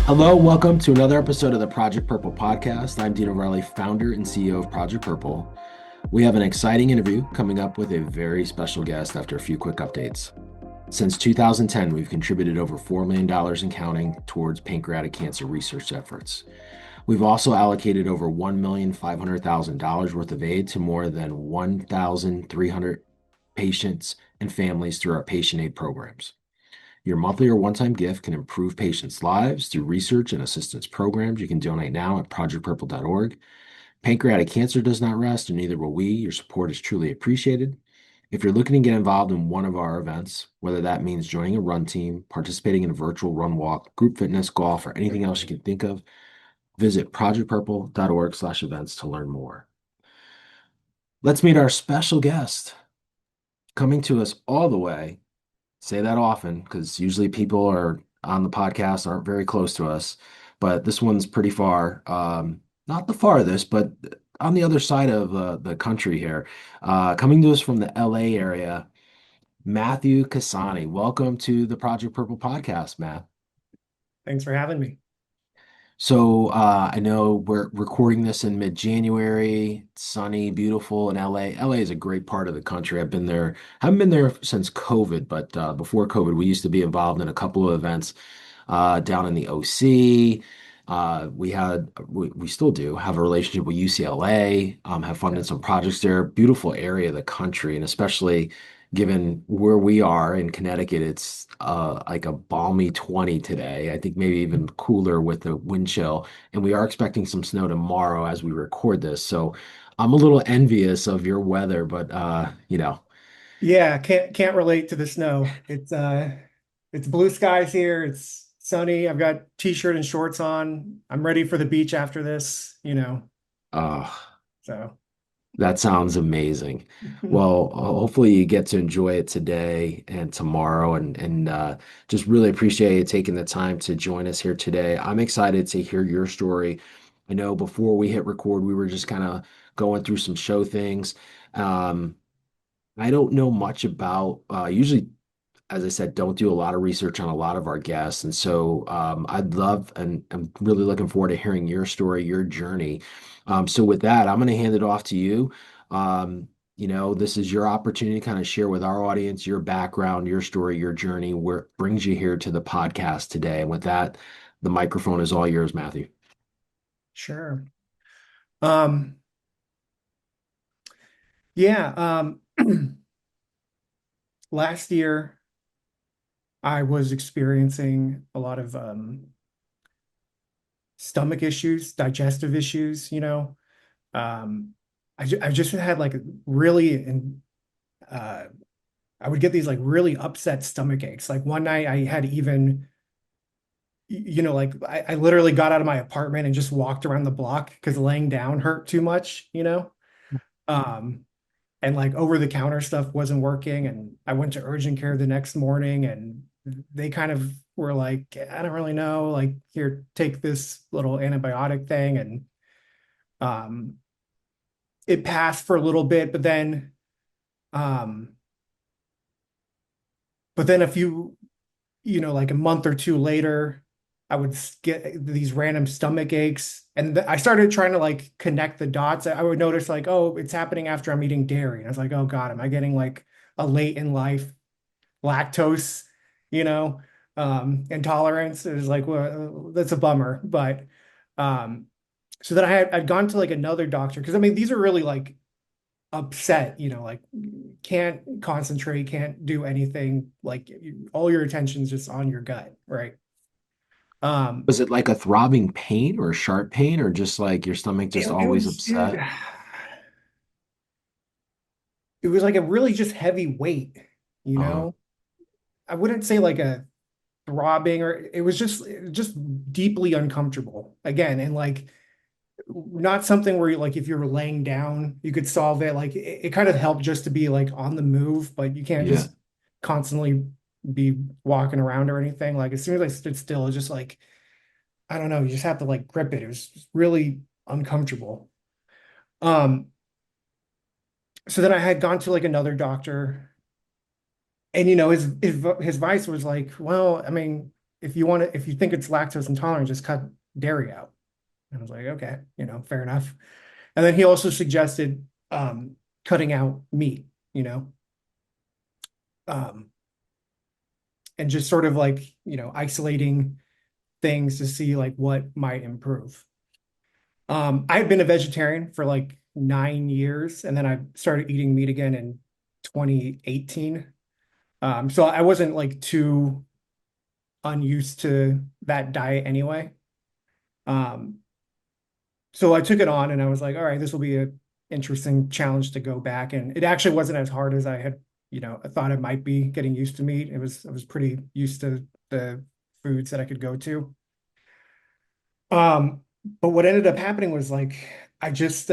Hello, welcome to another episode of the Project Purple podcast. I'm Dino Verrelli, founder and CEO of Project Purple. We have an exciting interview coming up with a very special guest after a few quick updates. Since 2010, we've contributed over $4 million and counting towards pancreatic cancer research efforts. We've also allocated over $1,500,000 worth of aid to more than 1,300 patients and families through our patient aid programs. Your monthly or one-time gift can improve patients' lives through research and assistance programs. You can donate now at projectpurple.org. Pancreatic cancer does not rest, and neither will we. Your support is truly appreciated. If you're looking to get involved in one of our events, whether that means joining a run team, participating in a virtual run walk, group fitness, golf, or anything else you can think of, visit projectpurple.org/events to learn more. Let's meet our special guest coming to us all the way. Say that often because usually people are on the podcast aren't very close to us, but this one's pretty far. Not the farthest, but on the other side of the country here. Coming to us from the LA area, Matthew Cassani. Welcome to the Project Purple podcast, Matt. Thanks for having me. So I know we're recording this in mid-January, sunny, beautiful in LA. LA is a great part of the country. I've been there, haven't been there since COVID, but before COVID, we used to be involved in a couple of events down in the OC. We still do have a relationship with UCLA, have Yeah. funded some projects there. Beautiful area of the country, and especially given where we are in Connecticut, it's like a balmy 20 today. I think maybe even cooler with the wind chill. And we are expecting some snow tomorrow as we record this. So I'm a little envious of your weather, but Yeah, can't relate to the snow. It's blue skies here. It's sunny. I've got t-shirt and shorts on. I'm ready for the beach after this. uh So that sounds amazing. Well, hopefully you get to enjoy it today and tomorrow, and just really appreciate you taking the time to join us here today. I'm excited to hear your story. I know before we hit record, we were just kind of going through some show things. Um, I don't know much about usually, as I said, don't do a lot of research on a lot of our guests. And so I'd love and I'm really looking forward to hearing your story, your journey. So with that, I'm going to hand it off to you. This is your opportunity to kind of share with our audience your background, your story, your journey, where it brings you here to the podcast today. And with that, the microphone is all yours, Matthew. sure. Um, yeah, last year I was experiencing a lot of stomach issues, digestive issues. Um, I just had like really and uh I would get these like really upset stomach aches. Like one night I had even, like I literally got out of my apartment and just walked around the block because laying down hurt too much. Um, and like over the counter stuff wasn't working. And I went to urgent care the next morning and they kind of were like, I don't really know, like here, take this little antibiotic thing. And um, it passed for a little bit, um, but then a few like a month or two later, I would get these random stomach aches. And I started trying to like connect the dots. I would notice like, oh, it's happening after I'm eating dairy. And I was like, oh God, am I getting like a late in life lactose, you know, intolerance? It was like, well, that's a bummer. But um, so then I'd gone to like another doctor because I mean, these are really like upset, like can't concentrate, can't do anything, like all your attention's just on your gut, right? Um, Was it like a throbbing pain or a sharp pain or just like your stomach it, just it always was it, upset? it was like a really just heavy weight. Uh-huh. I wouldn't say like a throbbing or it was just deeply uncomfortable again, and like not something where you, like if you were laying down you could solve it. Like it kind of helped just to be like on the move, but you can't Yeah. just constantly be walking around or anything. Like as soon as I stood still, it's just like I don't know, you just have to like grip it. It was just really uncomfortable. Um, so then I had gone to like another doctor, and his advice was like, well, I mean, if you think it's lactose intolerant, just cut dairy out. And I was like, okay, fair enough. And then he also suggested cutting out meat, um, and just sort of like, isolating things to see like what might improve. I had been a vegetarian for like 9 years, and then I started eating meat again in 2018. So I wasn't like too unused to that diet anyway. Um, so I took it on and I was like, all right, this will be an interesting challenge to go back. And it actually wasn't as hard as I had, I thought it might be getting used to meat. I was pretty used to the foods that I could go to. But what ended up happening was like I just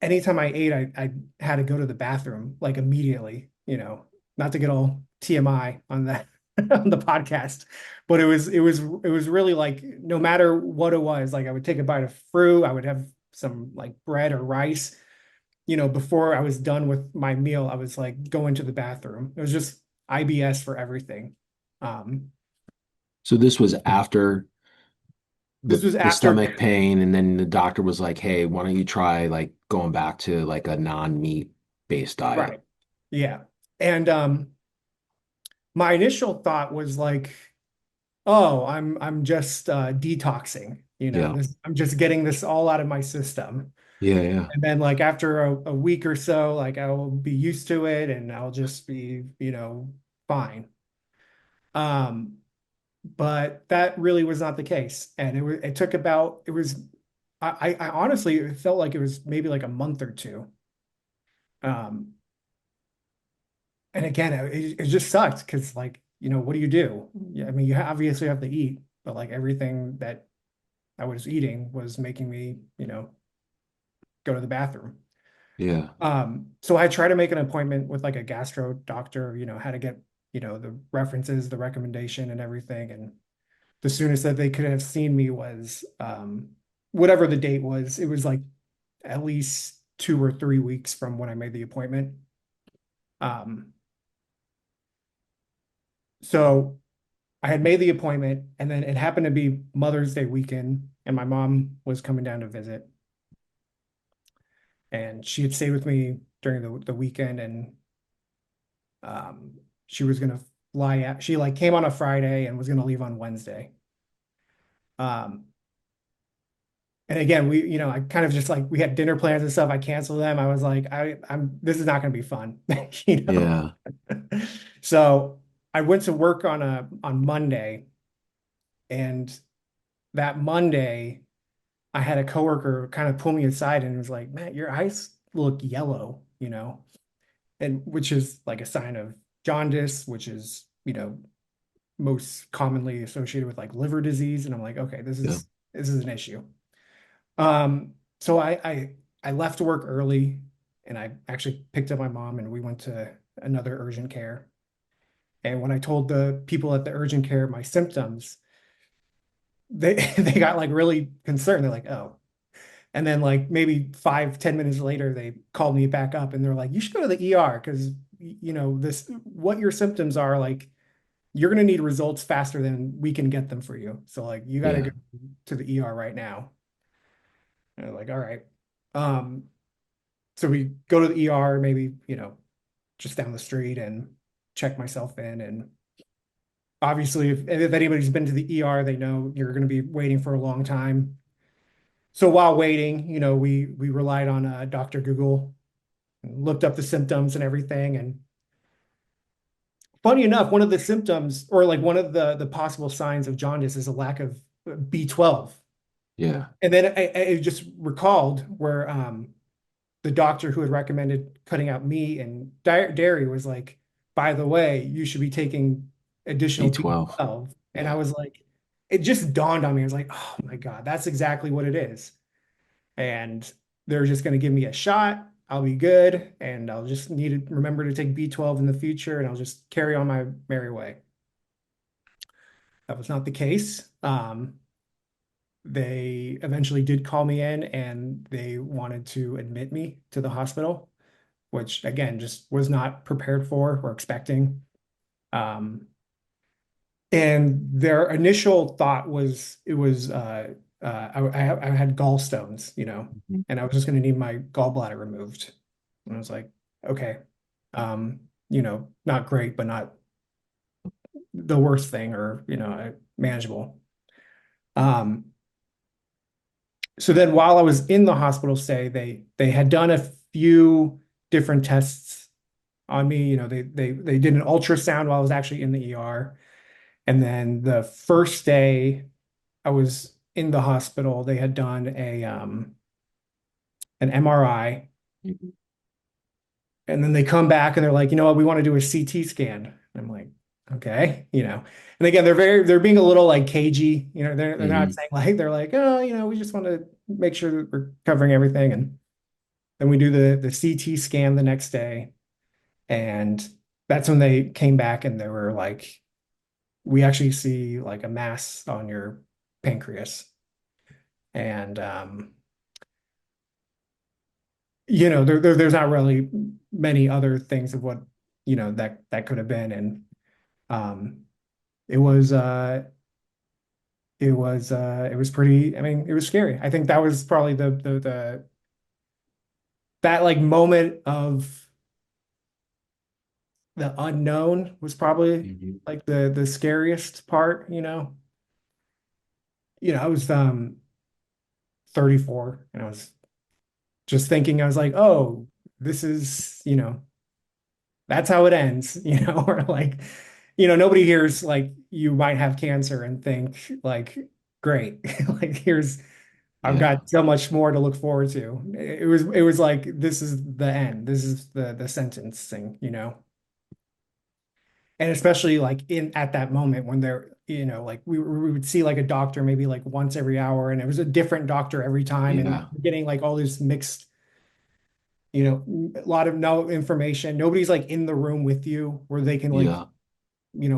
anytime I ate, I had to go to the bathroom like immediately, not to get all TMI on that on the podcast, but it was really like no matter what it was, like I would take a bite of fruit, I would have some like bread or rice, before I was done with my meal, I was like going to the bathroom. It was just IBS for everything. Um, So this was after this was the after. stomach pain, and then the doctor was like, "Hey, why don't you try like going back to like a non-meat based diet?" Right. Yeah. And my initial thought was like, oh, I'm just detoxing, Yeah. I'm just getting this all out of my system. Yeah, yeah. And then like after a week or so, like I will be used to it and I'll just be, fine. Um, but that really was not the case. And it took about it was I honestly it felt like it was maybe like a month or two. Um, and again, it just sucks because like, what do you do? Yeah, I mean, you obviously have to eat, but like everything that I was eating was making me, go to the bathroom. Yeah. So I tried to make an appointment with like a gastro doctor, how to get, the references, the recommendation and everything. And the soonest that they could have seen me was whatever the date was. It was like at least 2 or 3 weeks from when I made the appointment. Um, so I had made the appointment, and then it happened to be Mother's Day weekend, and my mom was coming down to visit, and she had stayed with me during the weekend, and she was gonna fly out. She like came on a Friday and was gonna leave on Wednesday. Um, and again, I kind of just like we had dinner plans and stuff. I canceled them. I was like, I'm this is not gonna be fun, you know. Yeah. So I went to work on Monday, and that Monday. I had a coworker kind of pull me aside and was like, Matt, your eyes look yellow, and which is like a sign of jaundice, which is, most commonly associated with like liver disease. And I'm like, okay, this Yeah. is this is an issue. So I left work early and I actually picked up my mom and we went to another urgent care. And when I told the people at the urgent care my symptoms, they they got like really concerned. They're like, oh. And then like maybe 5, 10 minutes later, they called me back up and they're like, you should go to the ER because this what your symptoms are like you're gonna need results faster than we can get them for you. So like you gotta Yeah. go to the ER right now. And I'm like, all right. Um, so we go to the ER, maybe, just down the street and check myself in. And obviously if anybody's been to the ER, they know you're gonna be waiting for a long time. So while waiting, we relied on Dr. Google and looked up the symptoms and everything. And funny enough, one of the symptoms or like one of the possible signs of jaundice is a lack of B12. Yeah. And then I just recalled where the doctor who had recommended cutting out meat and dairy was like, by the way, you should be taking additional B12. B12. And I Yeah. was like, it just dawned on me. I was like, oh my God, that's exactly what it is. And they're just going to give me a shot. I'll be good. And I'll just need to remember to take B12 in the future and I'll just carry on my merry way. That was not the case. They eventually did call me in and they wanted to admit me to the hospital, which again, just was not prepared for or expecting. Um, And their initial thought was it was I had gallstones, Mhm. and I was just going to need my gallbladder removed. And I was like, okay, not great, but not the worst thing, or manageable. Um, so then while I was in the hospital stay, they had done a few different tests on me. They did an ultrasound while I was actually in the ER. And then the first day I was in the hospital, they had done an MRI, Mhm. and then they come back and they're like, you know what, we want to do a CT scan. And I'm like, okay, And again, they're being a little like cagey, they're not Mhm. saying like they're like, oh, we just want to make sure that we're covering everything. And then we do the CT scan the next day, and that's when they came back and they were like, we actually see like a mass on your pancreas. And there's not really many other things of what that could have been. And um it was it was pretty, I mean, it was scary. I think that was probably the that like moment of the unknown was probably Mhm. like the scariest part. I was 34, and I was just thinking, I was like, oh, this is, that's how it ends, or like, nobody hears like you might have cancer and think like, great, like I've Yeah. got so much more to look forward to. It was like, this is the end. This is the sentencing, And especially like in at that moment when they're, like we would see like a doctor maybe like once every hour, and it was a different doctor every time, and Yeah. getting like all this mixed, a lot of no information. Nobody's like in the room with you where they can like, Yeah.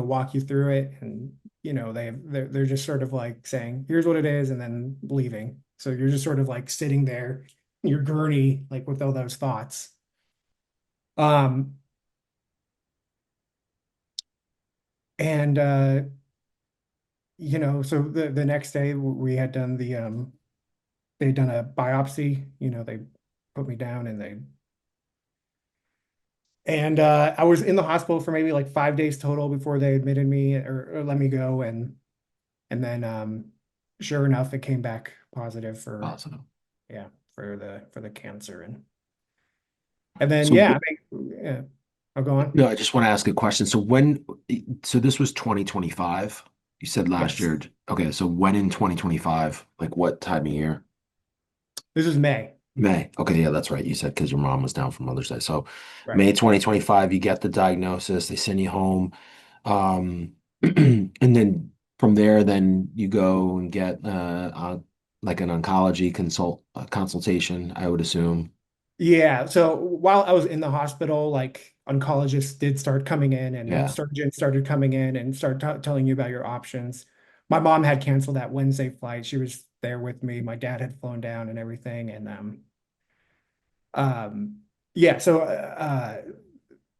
walk you through it. And they're just sort of like saying, here's what it is, and then leaving. So you're just sort of like sitting there in your gurney, like with all those thoughts. um and so the next day we had done they'd done a biopsy. They put me down, and I was in the hospital for maybe like 5 days total before they admitted me, or let me go. And then sure enough, it came back positive for, Awesome. yeah, for the cancer. And then, So yeah, I mean, yeah, I'll go on. no, I just want to ask a question. So this was 2025. You said last Yes, year. Okay, so when in 2025? Like what time of year? this is May. May. Okay, yeah, that's right. You said because your mom was down for Mother's Day. So Right. May 2025, you get the diagnosis, they send you home. And then from there, then you go and get like an oncology consultation, I would assume. Yeah. So while I was in the hospital, like oncologists did start coming in, and Yeah. surgeons started coming in and start telling you about your options. My mom had canceled that Wednesday flight. She was there with me. My dad had flown down and everything. And um, yeah. So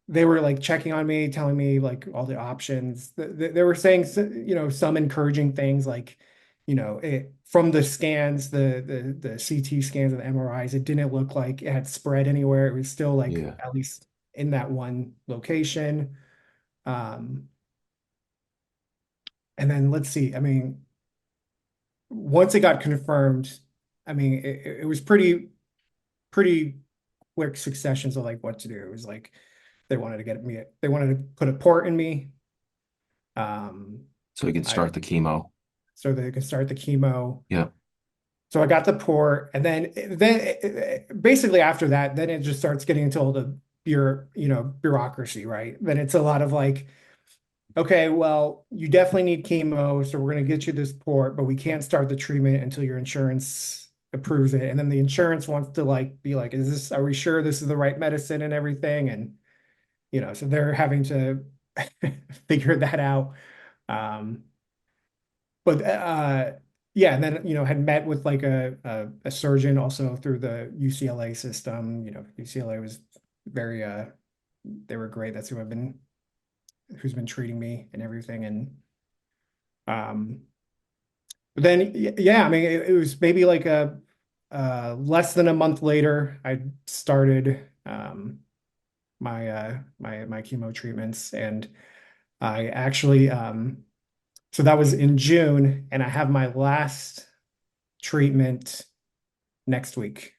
they were like checking on me, telling me like all the options. They were saying, some encouraging things like, from the scans, the CT scans and the MRIs, it didn't look like it had spread anywhere. It was still like Yeah. at least in that one location. Um, and then let's see. I mean, once it got confirmed, I mean, it was pretty quick successions of like what to do. It was like they wanted to put a port in me. Um, So we can I start the chemo. so they could start the chemo. Yeah. So I got the port, and then basically after that, then it just starts getting into all the bureaucracy, right? Then it's a lot of like, okay, well, you definitely need chemo, so we're going to get you this port, but we can't start the treatment until your insurance approves it. And then the insurance wants to like be like, are we sure this is the right medicine and everything? And so they're having to figure that out. Um, but yeah, and then had met with like a surgeon also through the UCLA system. UCLA was very they were great. That's who's been treating me and everything. And Um, but then, yeah, I mean, it was maybe like a less than a month later, I started my chemo treatments, and I actually so that was in June, and I have my last treatment next week.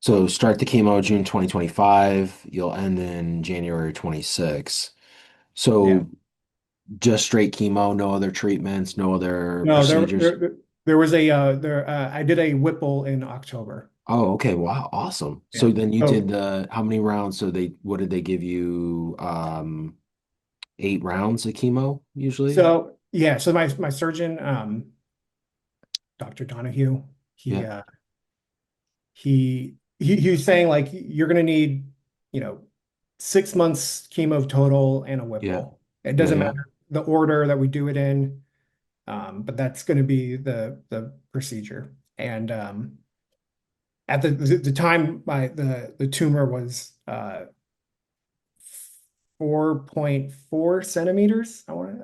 So start the chemo June 2025. You'll end in January 26. Yeah. So just straight chemo, no other treatments, no other No, procedures. there was a there I did a Whipple in October. Oh, okay. Wow. Awesome. Yeah. So then you did So the how many rounds? So what did they give you? 8 rounds of chemo usually? yeah, so my surgeon, Dr. Donahue, he Yeah. uh he was saying like you're gonna need, you know, 6 months chemo total and a Yeah. Whipple. It Yeah. doesn't Yeah. matter the order that we do it in, but that's going to be the procedure. And at the time, the tumor was 4.4 centimeters. I want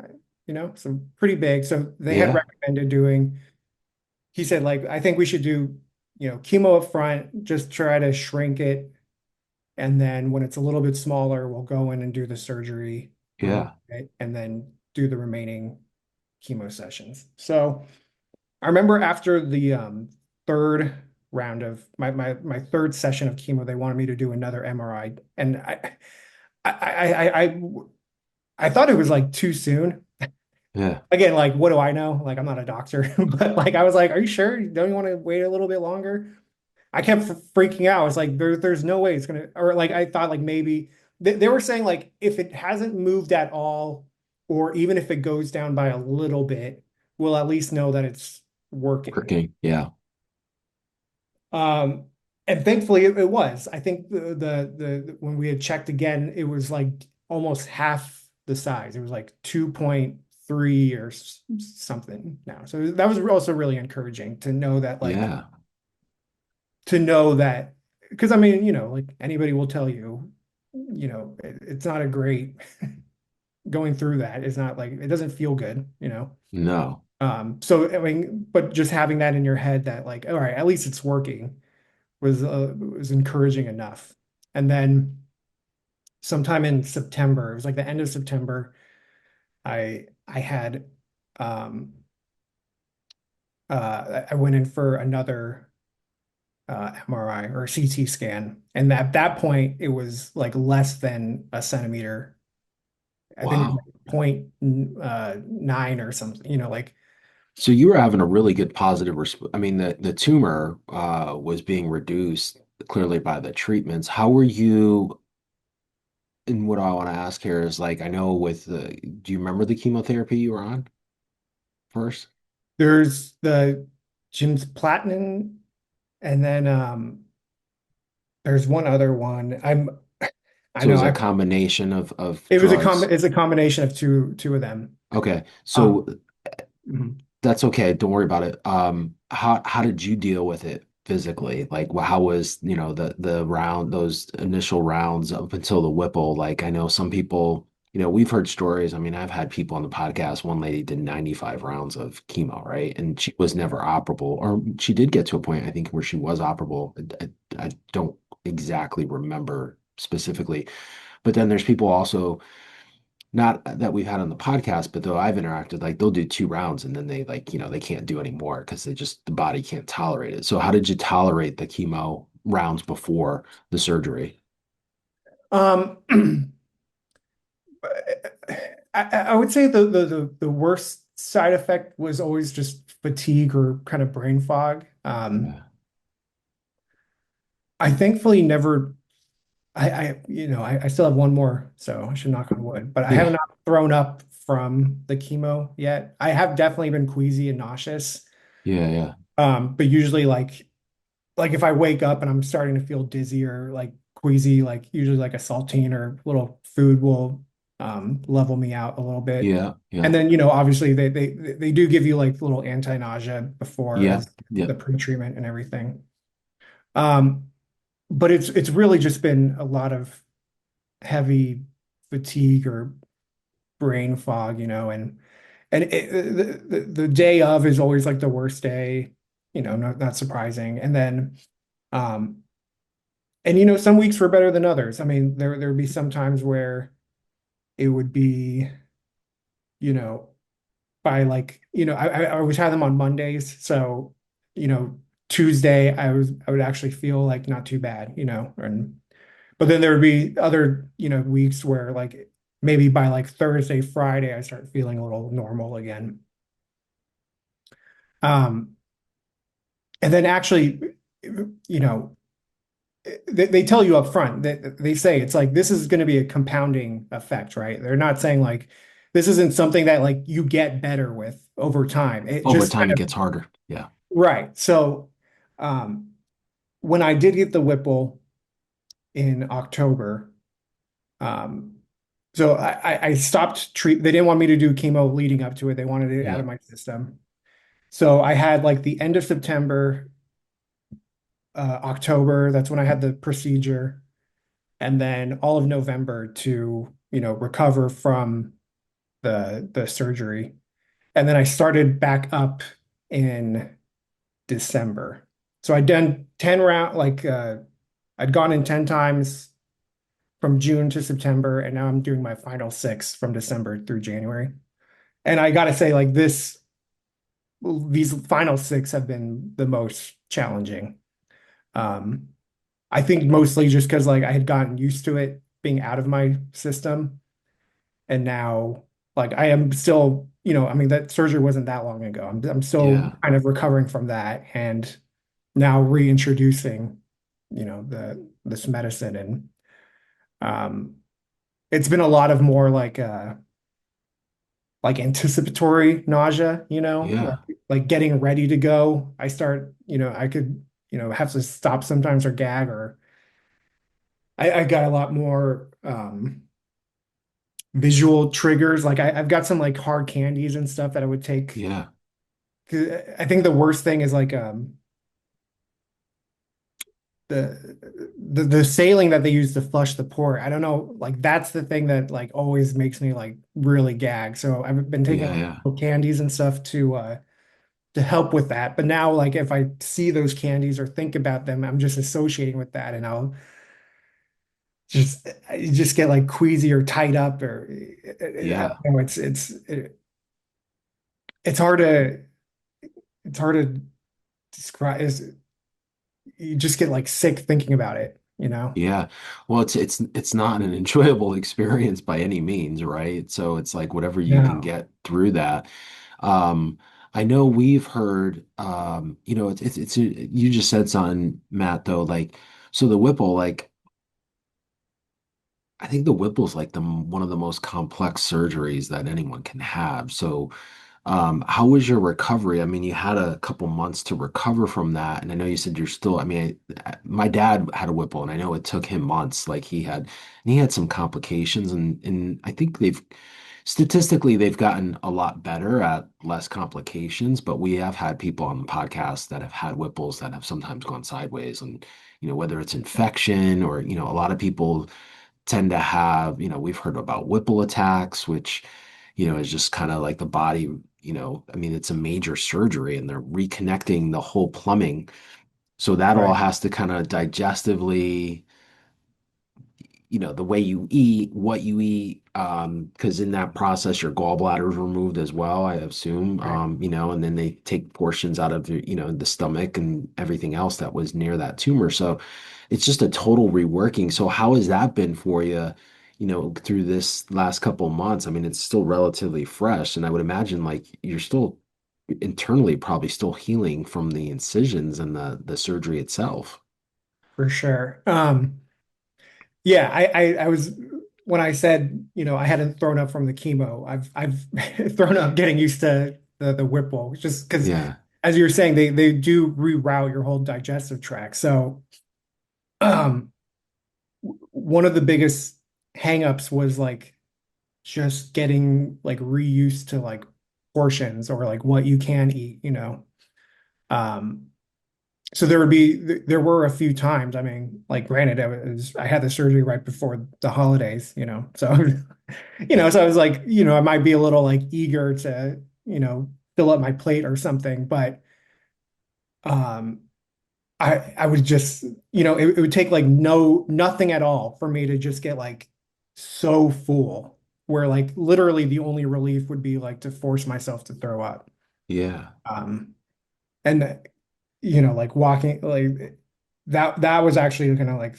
to, so pretty big. So they had Yeah. recommended doing. He said like I think we should do chemo up front, just try to shrink it, and then when it's a little bit smaller, we'll go in and do the surgery, remove Yeah. it, and then do the remaining chemo sessions. So I remember after the third round of my third session of chemo, they wanted me to do another MRI, and I I I I thought it was like too soon. Yeah. Again, like what do I know? Like I'm not a doctor, but like I was like, are you sure? Don't you want to wait a little bit longer? I kept freaking out. I was like, there's no way it's gonna, or like I thought like maybe they were saying like if it hasn't moved at all, or even if it goes down by a little bit, we'll at least know that it's working. Working. Yeah. Um, and thankfully it was. I think when we had checked again, it was like almost half the size. It was like 2.3 or something now. So that was also really encouraging to know that Yeah. because I mean, like anybody will tell you, it's not a great going through that. It's not like it doesn't feel good. No. So I mean, but just having that in your head that like, all right, at least it's working was encouraging enough. And then sometime in September, it was like the end of September, I had I went in for another MRI or CT scan, and at that point it was like less than a centimeter. I think it was Wow. like point 9 or something. Like So you were having a really good positive resp I mean, the tumor was being reduced clearly by the treatments. How were you? And what I want to ask here is like, I know do you remember the chemotherapy you were on first? there's the Jim's platinum, and then there's one other one. I So it know was a I combination of it was drugs. it's a combination of two of them. Okay. So Um, mhm. that's okay. Don't worry about it. How did you deal with it physically? Like, how was, those initial rounds up until the Whipple? Like, I know some people, we've heard stories. I mean, I've had people on the podcast. One lady did 95 rounds of chemo, right? And she was never operable, or she did get to a point, I think, where she was operable. I don't exactly remember specifically. But then there's people also not that we've had on the podcast, but though I've interacted, like they'll do 2 rounds and then they like, they can't do any more because the body can't tolerate it. So how did you tolerate the chemo rounds before the surgery? Um, I would say the worst side effect was always just fatigue or kind of brain fog. Yeah. I thankfully never I still have one more, so I should knock on wood, but I have Yeah. not thrown up from the chemo yet. I have definitely been queasy and nauseous. Yeah. Yeah. But usually like if I wake up and I'm starting to feel dizzy or like queasy, like usually like a saltine or little food will level me out a little bit. Yeah. And Yeah. then, obviously they do give you like little anti-nausea before Yeah. as Yeah. the pre-treatment and everything. Um, but it's really just been a lot of heavy fatigue or brain fog, and the day of is always like the worst day, not surprising. And then um and some weeks were better than others. I mean, there would be some times where it would be, you know, by like, I always had them on Mondays. So, you know, Tuesday I would actually feel like not too bad, and but then there would be other, weeks where like maybe by like Thursday, Friday, I start feeling a little normal again. Um, and then actually, you know, they tell you up front that they say it's like this is going to be a compounding effect, right? They're not saying like this isn't something that like you get better with over time. It Over just time, kind it of gets harder. Yeah. right. So um, when I did get the Whipple in October, um, so I stopped treat. They didn't want me to do chemo leading up to it. They wanted it out Yeah. of my system. So I had like the end of September, October. That's when I had the procedure, and then all of November to, recover from the surgery. And then I started back up in December. So I'd done 10 round like I'd gone in 10 times from June to September, and now I'm doing my final six from December through January. And I gotta say, like these final six have been the most challenging. Um, I think mostly just because like I had gotten used to it being out of my system. And now like I am still, I mean that surgery wasn't that long ago. I'm still Yeah. kind of recovering from that and now reintroducing, the this medicine. And um it's been a lot of more like anticipatory nausea, Yeah. like getting ready to go. I start, I could, have to stop sometimes or gag, or I got a lot more visual triggers. Like I've got some like hard candies and stuff that I would take. Yeah. 'Cause I think the worst thing is like the saline that they use to flush the port. I don't know, like that's the thing that like always makes me like really gag. So I've been taking Yeah. Yeah. like candies and stuff to help with that. But now like if I see those candies or think about them, I'm just associating with that, and I'll you just get like queasy or tied up, or I Yeah. don't know. It's hard to it's hard to describe. Is You just get like sick thinking about it, Yeah. Well, it's not an enjoyable experience by any means, right? So it's like whatever you can No, get through that. Um, I know we've heard, you just said something, Matt, though, like, so the Whipple, like, I think the Whipple's like one of the most complex surgeries that anyone can have. So, how was your recovery? I mean, you had a couple months to recover from that, and I know you said you're still. I mean, my dad had a Whipple, and I know it took him months. Like he had some complications, and I think statistically they've gotten a lot better at less complications. But we have had people on the podcast that have had Whipples that have sometimes gone sideways, and whether it's infection or a lot of people tend to have, we've heard about Whipple attacks, which, is just kind of like the body, I mean, it's a major surgery and they're reconnecting the whole plumbing. So that all right, has to kind of digestively, the way you eat, what you eat, because in that process, your gallbladder is removed as well, I assume, right, and then they take portions out of the, the stomach and everything else that was near that tumor. So it's just a total reworking. So how has that been for you, through this last couple of months? I mean, it's still relatively fresh, and I would imagine like you're still internally probably still healing from the incisions and the surgery itself. for sure. Yeah, I was when I said, I hadn't thrown up from the chemo, I've thrown up getting used to the Whipple, just because Yeah. as you were saying, they do reroute your whole digestive tract. So um one of the biggest hangups was like just getting like reused to like portions or like what you can eat. Um so there were a few times. I mean, like granted, I had the surgery right before the holidays, so so I was like, I might be a little like eager to, fill up my plate or something, but um I would just, it would take like nothing at all for me to just get like so full where like literally the only relief would be like to force myself to throw up. Yeah. Um and like walking like that was actually kind of like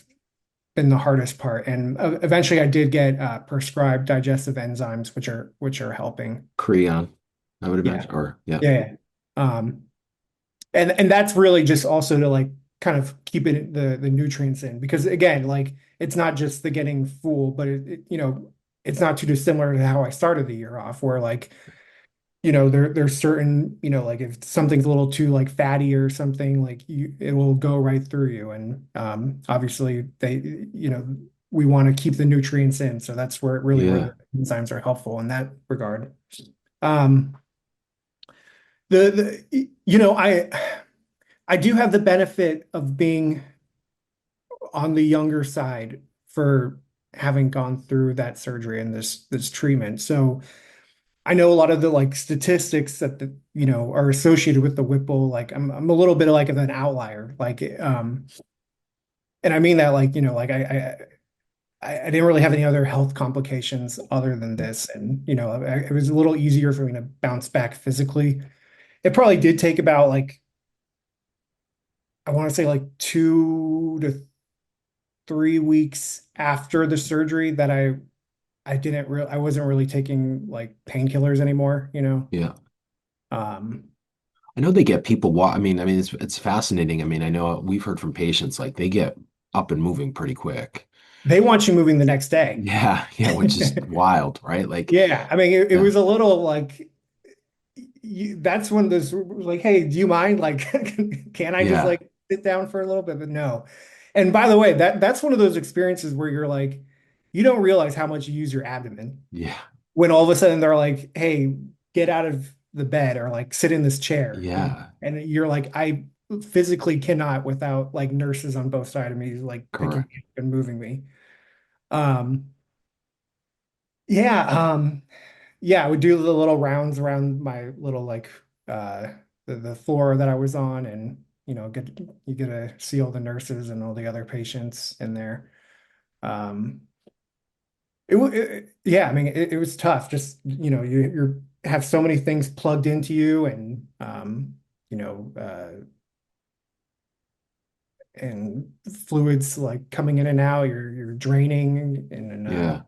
been the hardest part. And eventually I did get prescribed digestive enzymes which are helping. Creon, I would Yeah. imagine. Or yeah. Yeah. Yeah. And that's really just also to like kind of keep it the nutrients in because again, like it's not just the getting full, but it's not too dissimilar to how I started the year off, where like there's certain like if something's a little too like fatty or something, like it will go right through you, and obviously we want to keep the nutrients in, so that's where Yeah. the enzymes are helpful in that regard. Um, I do have the benefit of being on the younger side for having gone through that surgery and this treatment. So I know a lot of the like statistics that are associated with the Whipple. Like I'm a little bit like of an outlier. Like and I mean that like like I didn't really have any other health complications other than this, and it was a little easier for me to bounce back physically. It probably did take about like I want to say like 2 to 3 weeks after the surgery that I wasn't really taking like painkillers anymore. Yeah. Um, I know they get people I mean it's fascinating. I mean, I know we've heard from patients like they get up and moving pretty quick. they want you moving the next day. Yeah, yeah, which is wild, right? Like, Yeah, I mean, it yeah, was a little like that's when this like, hey, do you mind? Like, can I just yeah, like sit down for a little bit? But no. And by the way, that's one of those experiences where you're like, you don't realize how much you use your abdomen yeah, when all of a sudden they're like, hey, get out of the bed or like sit in this chair. yeah, And you're like, I physically cannot without like nurses on both sides of me like picking correct. me up and moving me. Um, yeah, yeah, I would do the little rounds around my little like the floor that I was on, and you get to see all the nurses and all the other patients in there. Um, yeah, I mean it was tough. Just you have so many things plugged into you, and you know uh, and fluids like coming in and out. You're draining, and Yeah.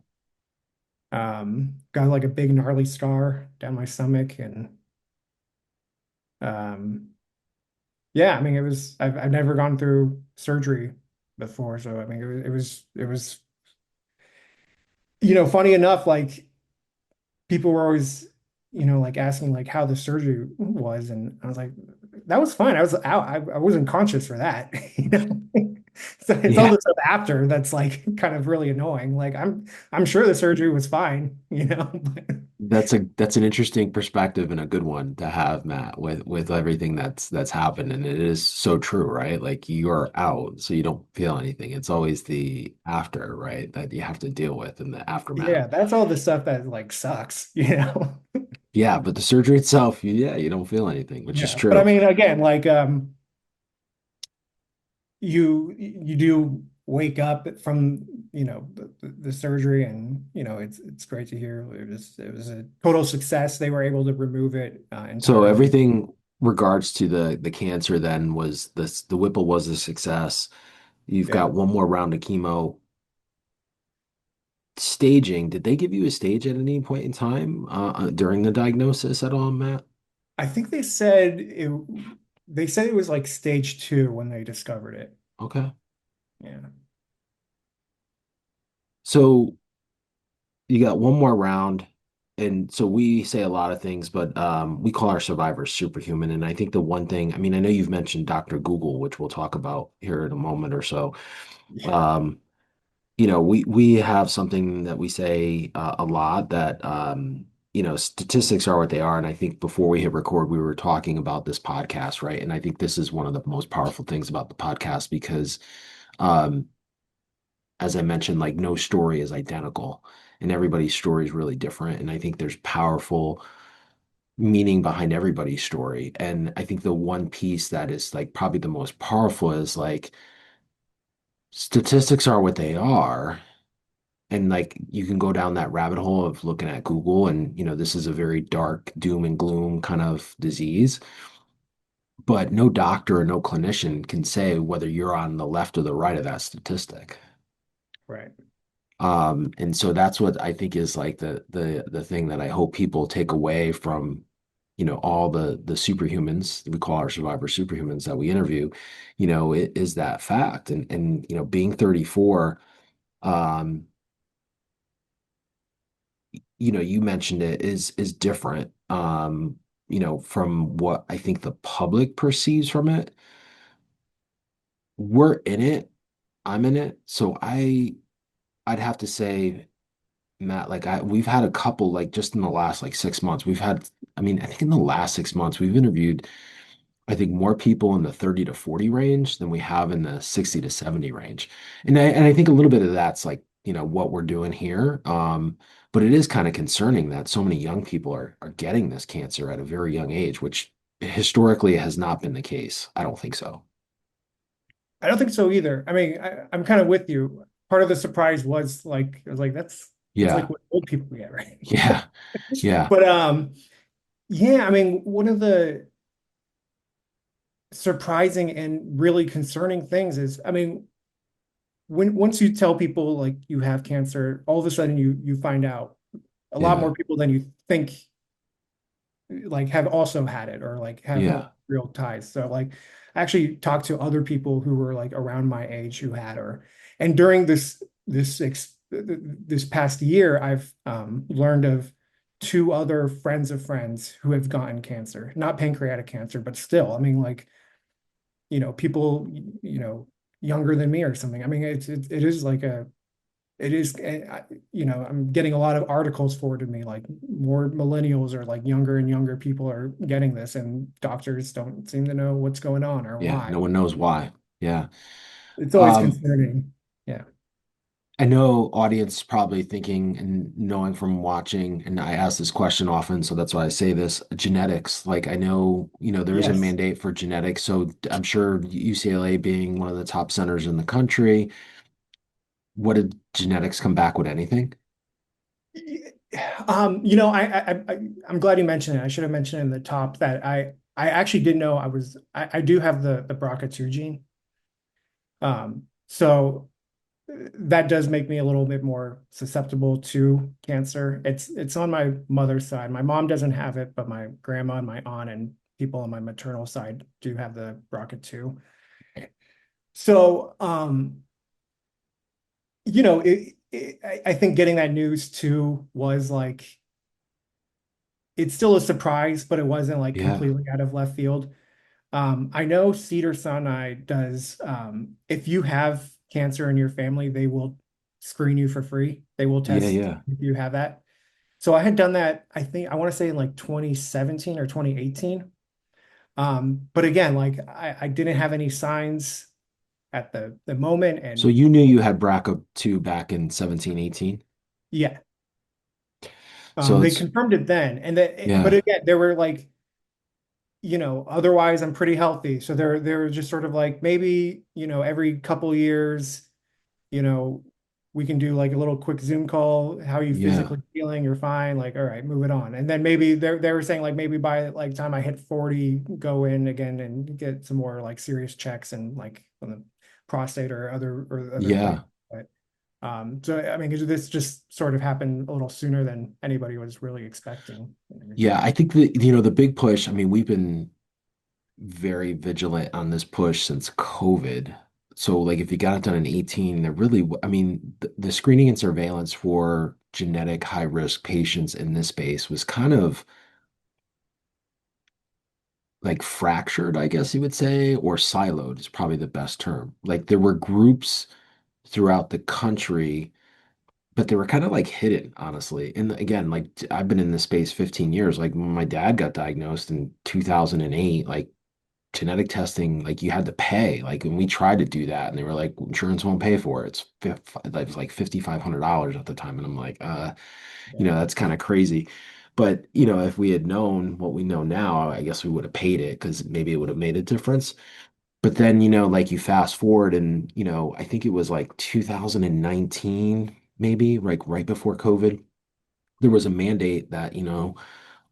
got like a big gnarly scar down my stomach, and um, yeah, I mean I've never gone through surgery before, so I mean it was funny enough, like people were always, like asking like how the surgery was, and I was like, that was fine. I was out. I wasn't conscious for that, So it's all Yeah. the stuff after that's like kind of really annoying. Like I'm sure the surgery was fine. But That's an interesting perspective and a good one to have, Matt, with everything that's happened. And it is so true, right? Like you're out, so you don't feel anything. It's always the after, right, that you have to deal with and the aftermath. yeah, that's all the stuff that like sucks. Yeah, but the surgery itself, yeah, you don't feel anything, which is Yeah, but I true. mean, again, like you do wake up from the surgery, and it's great to hear it was a total success. They were able to remove it So entirely. everything regards to the cancer then was this the Whipple was a success. You've Yeah, got one more round of chemo. Staging, did they give you a stage at any point in time during the diagnosis at all, Matt? I think they said it was like stage 2 when they discovered it. Okay. Yeah, So you got one more round. And so we say a lot of things, but we call our survivors superhuman. And I think the one thing, I mean, I know you've mentioned Dr. Google, which we'll talk about here in a moment or so. yeah, Um, we have something that we say a lot that statistics are what they are. And I think before we hit record, we were talking about this podcast, right? And I think this is one of the most powerful things about the podcast because, um, as I mentioned, like no story is identical and everybody's story is really different. And I think there's powerful meaning behind everybody's story. And I think the one piece that is like probably the most powerful is like statistics are what they are. And like you can go down that rabbit hole of looking at Google, and this is a very dark doom and gloom kind of disease. But no doctor or no clinician can say whether you're on the left or the right of that statistic. Right. And so that's what I think is like the thing that I hope people take away from, all the superhumans we call our survivor superhumans that we interview, it is that fact. And being 34, um, you mentioned it is different, from what I think the public perceives from it. We're in it, I'm in it. So I'd have to say, Matt, like we've had a couple, like just in the last like 6 months, I mean, I think in the last 6 months, we've interviewed, I think more people in the 30 to 40 range than we have in the 60 to 70 range. And I think a little bit of that's like, what we're doing here. But it is kind of concerning that so many young people are getting this cancer at a very young age, which historically has not been the case. I don't think so. I don't think so either. I mean, I'm kind of with you. Part of the surprise was like, I was like, that's Yeah. like what old people get, right? Yeah. Yeah. But yeah, I mean, one of the surprising and really concerning things is, I mean, when once you tell people like you have cancer, all of a sudden you find out a lot Yeah. more people than you think like have also had it or like have Yeah. real ties. So like I actually talked to other people who were like around my age who had her. And during this past year, I've learned of two other friends of friends who have gotten cancer, not pancreatic cancer, but still, I mean, like, people, younger than me or something. I mean, it is like it is, I'm getting a lot of articles forwarded to me, like more millennials or like younger and younger people are getting this, and doctors don't seem to know what's going on or Yeah. why. No one knows why. Yeah. It's always Um, concerning. Yeah. I know audience probably thinking and knowing from watching, and I ask this question often, so that's why I say this, genetics. Like I know, there is a Yes. mandate for genetics, so I'm sure UCLA being one of the top centers in the country, what did genetics come back with anything? I'm glad you mentioned it. I should have mentioned in the top that I actually didn't know I do have the BRCA2 gene. So that does make me a little bit more susceptible to cancer. It's on my mother's side. My mom doesn't have it, but my grandma and my aunt and people on my maternal side do have the BRCA2. So, I think getting that news too was like it's still a surprise, but it wasn't like Yeah. completely out of left field. I know Cedars-Sinai does, if you have cancer in your family, they will screen you for free. They will Yeah, test yeah. if you have that. So I had done that, I think, I want to say in like 2017 or 2018. But again, like I didn't have any signs at the moment. So And you knew you had BRCA2 back in 17, 18. yeah, So they it's confirmed it then. And that, but yeah, again, there were like, otherwise I'm pretty healthy. So they're just sort of like maybe, every couple years, you know, we can do like a little quick Zoom call. How are you yeah, physically feeling? You're fine. Like, all right, move it on. And then maybe they were saying like maybe by like time I hit 40, go in again and get some more like serious checks and like on the prostate or other things. yeah. But so I mean, this just sort of happened a little sooner than anybody was really expecting and Yeah, everything. I think the big push, I mean, we've been very vigilant on this push since COVID. So, like, if you got it done in 18, there really, I mean, the screening and surveillance for genetic high risk patients in this space was kind of like fractured, I guess you would say, or siloed is probably the best term. Like, there were groups throughout the country but they were kind of like hidden, honestly. And again, like I've been in this space 15 years. Like when my dad got diagnosed in 2008, like genetic testing, like you had to pay. Like, and we tried to do that, and they were like, insurance won't pay for it. It was like $5,500 at the time, and I'm like, Yeah. that's kind of crazy. But if we had known what we know now, I guess we would have paid it because maybe it would have made a difference. But then, like you fast forward, and I think it was like 2019, maybe like right before COVID, there was a mandate that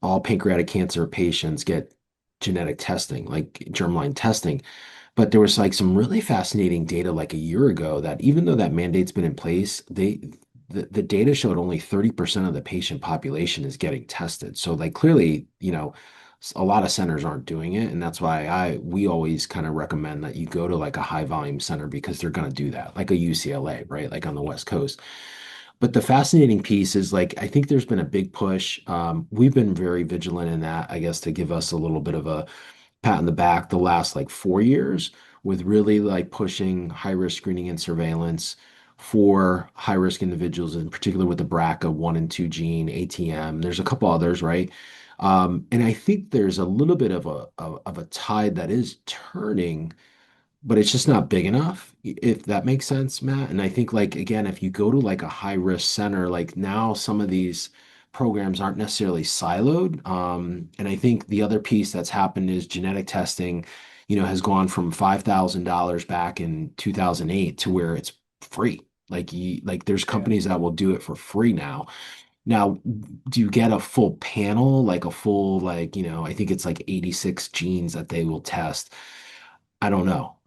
all pancreatic cancer patients get genetic testing, like germline testing. But there was like some really fascinating data like a year ago that even though that mandate's been in place, the data showed only 30% of the patient population is getting tested. So like clearly, a lot of centers aren't doing it. And that's why we always kind of recommend that you go to like a high volume center because they're going to do that, like a UCLA, right? Like on the West Coast. But the fascinating piece is like I think there's been a big push. We've been very vigilant in that, I guess, to give us a little bit of a pat in the back the last like 4 years with really like pushing high risk screening and surveillance for high risk individuals, in particular with the BRCA 1 and 2 gene, ATM. There's a couple others, right? And I think there's a little bit of a tide that is turning, but it's just not big enough, if that makes sense, Matt. And I think like again, if you go to like a high risk center, like now some of these programs aren't necessarily siloed. And I think the other piece that's happened is genetic testing, has gone from $5,000 back in 2008 to where it's free. Like there's Yeah. companies that will do it for free now. Now, do you get a full panel, like a full, like, I think it's like 86 genes that they will test. I don't know.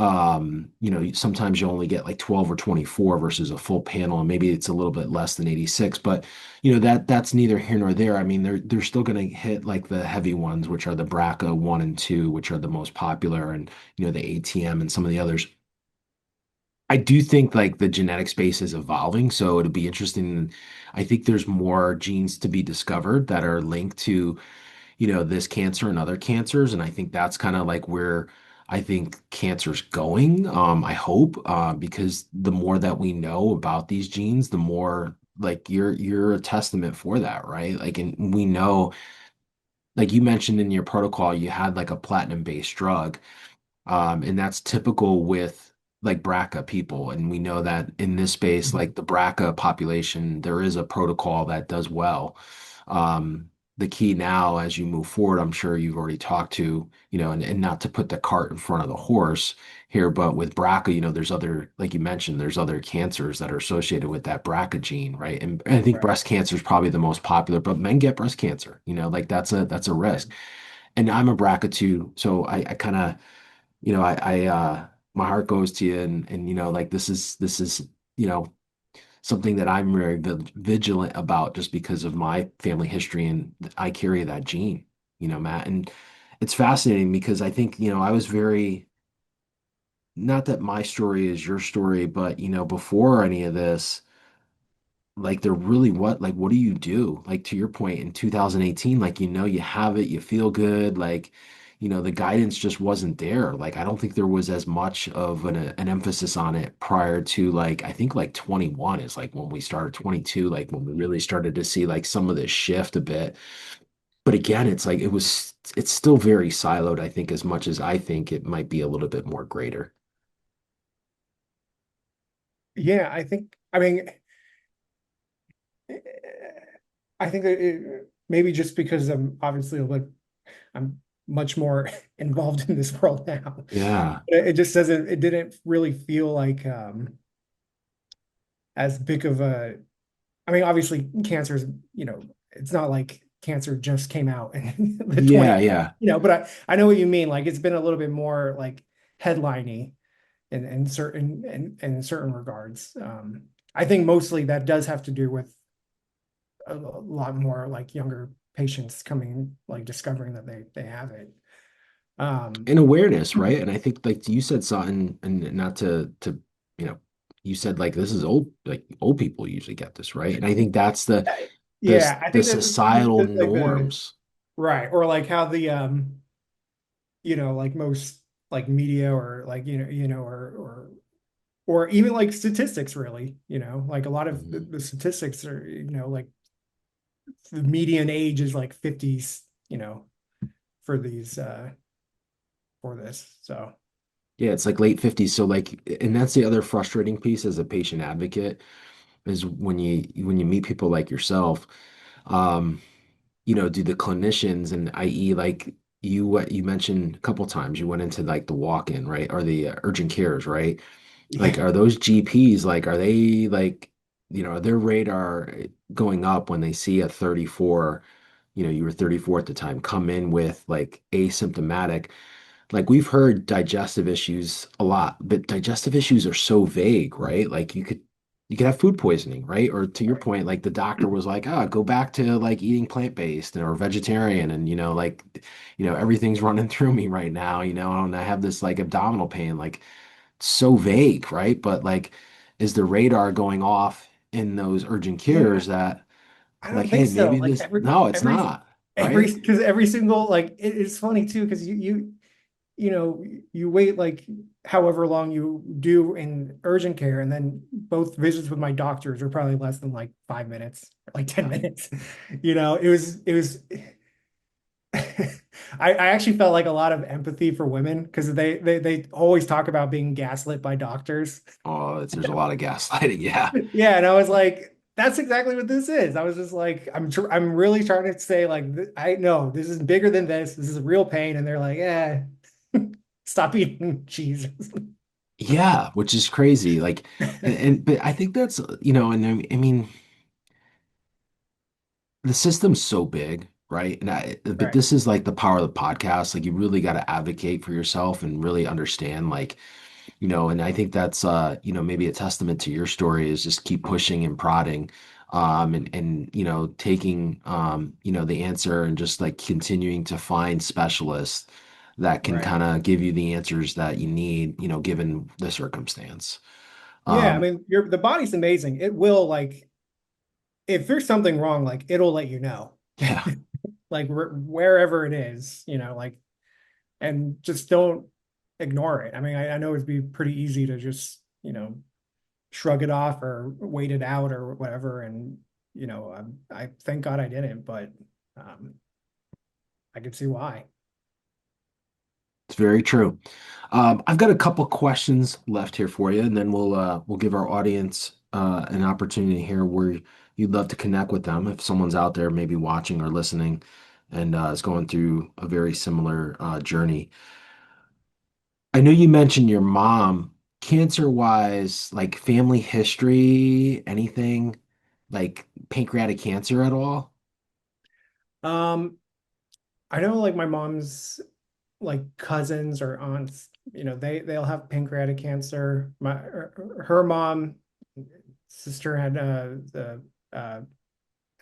Sometimes you only get like 12 or 24 versus a full panel, and maybe it's a little bit less than 86, but that's neither here nor there. I mean, they're still going to hit like the heavy ones, which are the BRCA 1 and 2, which are the most popular, and the ATM and some of the others. I do think like the genetic space is evolving, so it'll be interesting. I think there's more genes to be discovered that are linked to this cancer and other cancers. And I think that's kind of like where I think cancer's going. I hope, because the more that we know about these genes, the more like you're a testament for that, right? Like, and we know, like you mentioned in your protocol, you had like a platinum-based drug. And that's typical with like BRCA people. And we know that in this space, Mhm. like the BRCA population, there is a protocol that does well. The key now, as you move forward, I'm sure you've already talked to, and not to put the cart in front of the horse here, but with BRCA, there's other, like you mentioned, there's other cancers that are associated with that BRCA gene, right? And I think Right. breast cancer is probably the most popular, but men get breast cancer, like that's a Yeah. risk. And I'm a BRCA too, so I kind of my heart goes to you, and like this is you know something that I'm very vigilant about just because of my family history, and I carry that gene, Matt. And it's fascinating because I think I was very, not that my story is your story, but before any of this, like they're really what do you do? Like to your point in 2018, like you have it, you feel good, like the guidance just wasn't there. Like I don't think there was as much of an emphasis on it prior to like I think like 21 is like when we started, 22, like when we really started to see like some of this shift a bit. But again, it's like it's still very siloed, I think, as much as I think it might be a little bit more greater. Yeah, I mean, I think that maybe just because I'm obviously like I'm much more involved in this world now. Yeah. It just doesn't, it didn't really feel like as big of a, I mean, obviously cancer is, it's not like cancer just came out in the Yeah, 20, yeah. but I know what you mean. Like it's been a little bit more like headliney in certain regards. I think mostly that does have to do with a lot more like younger patients coming, like discovering that they have it. Um, And awareness, right? And I think like you said something, and not to you know, you said like this is old, like old people usually get this, right? And I think that's the yeah, I the think societal that's like the norms. right, or like how the like most like media or like or or even like statistics, really, like a lot of Mhm. the statistics are, like the median age is like 50s, for these for this. So Yeah, it's like late 50s. So like, and that's the other frustrating piece as a patient advocate is when you meet people like yourself, um, do the clinicians and i.e. like you what you mentioned a couple times, you went into like the walk-in, right? Or the urgent cares, right? Like, yeah, are those GPs like, are they like, are their radar going up when they see a 34, you were 34 at the time, come in with like asymptomatic? Like we've heard digestive issues a lot, but digestive issues are so vague, right? Like you could have food poisoning, right? Or to your right. point, like the doctor was like, "Ah, go back to like eating plant-based or vegetarian and like everything's running through me right now, and I have this like abdominal pain." Like so vague, right? But like is the radar going off in those urgent Yeah, cares that I like, don't hey, think so. maybe Like this no, it's not, every, right? because every single, like, it's funny too, because you know, you wait like however long you do in urgent care, and then both visits with my doctors are probably less than like 5 minutes, like 10 Yeah. minutes. It was I actually felt like a lot of empathy for women because they always talk about being gaslit by doctors. Oh, there's a lot of gaslighting. Yeah. Yeah, and I was like, that's exactly what this is. I was just like, I'm really trying to say like, I know this is bigger than this. This is real pain, and they're like, stop eating cheese. Yeah, which is crazy. Like, but I think that's, and I mean, the system's so big, right? But Right, this is like the power of the podcast. Like, you really got to advocate for yourself and really understand, like, and I think that's, maybe a testament to your story is just keep pushing and prodding, and taking, the answer and just like continuing to find specialists that can right. kind of give you the answers that you need, given the circumstance. Yeah, I Um, mean, the body's amazing. It will, like, if there's something wrong, like it'll let you know, yeah. like wherever it is, like, and just don't ignore it. I mean, I know it'd be pretty easy to just, shrug it off or wait it out or whatever. And, I thank God I didn't, but um, I can see why. It's very true. I've got a couple questions left here for you, and then we'll give our audience an opportunity here where you'd love to connect with them if someone's out there maybe watching or listening and is going through a very similar journey. I know you mentioned your mom, cancer-wise, like family history, anything like pancreatic cancer at all? Um, I know like my mom's like cousins or aunts, they'll have pancreatic cancer. Her mom, sister uh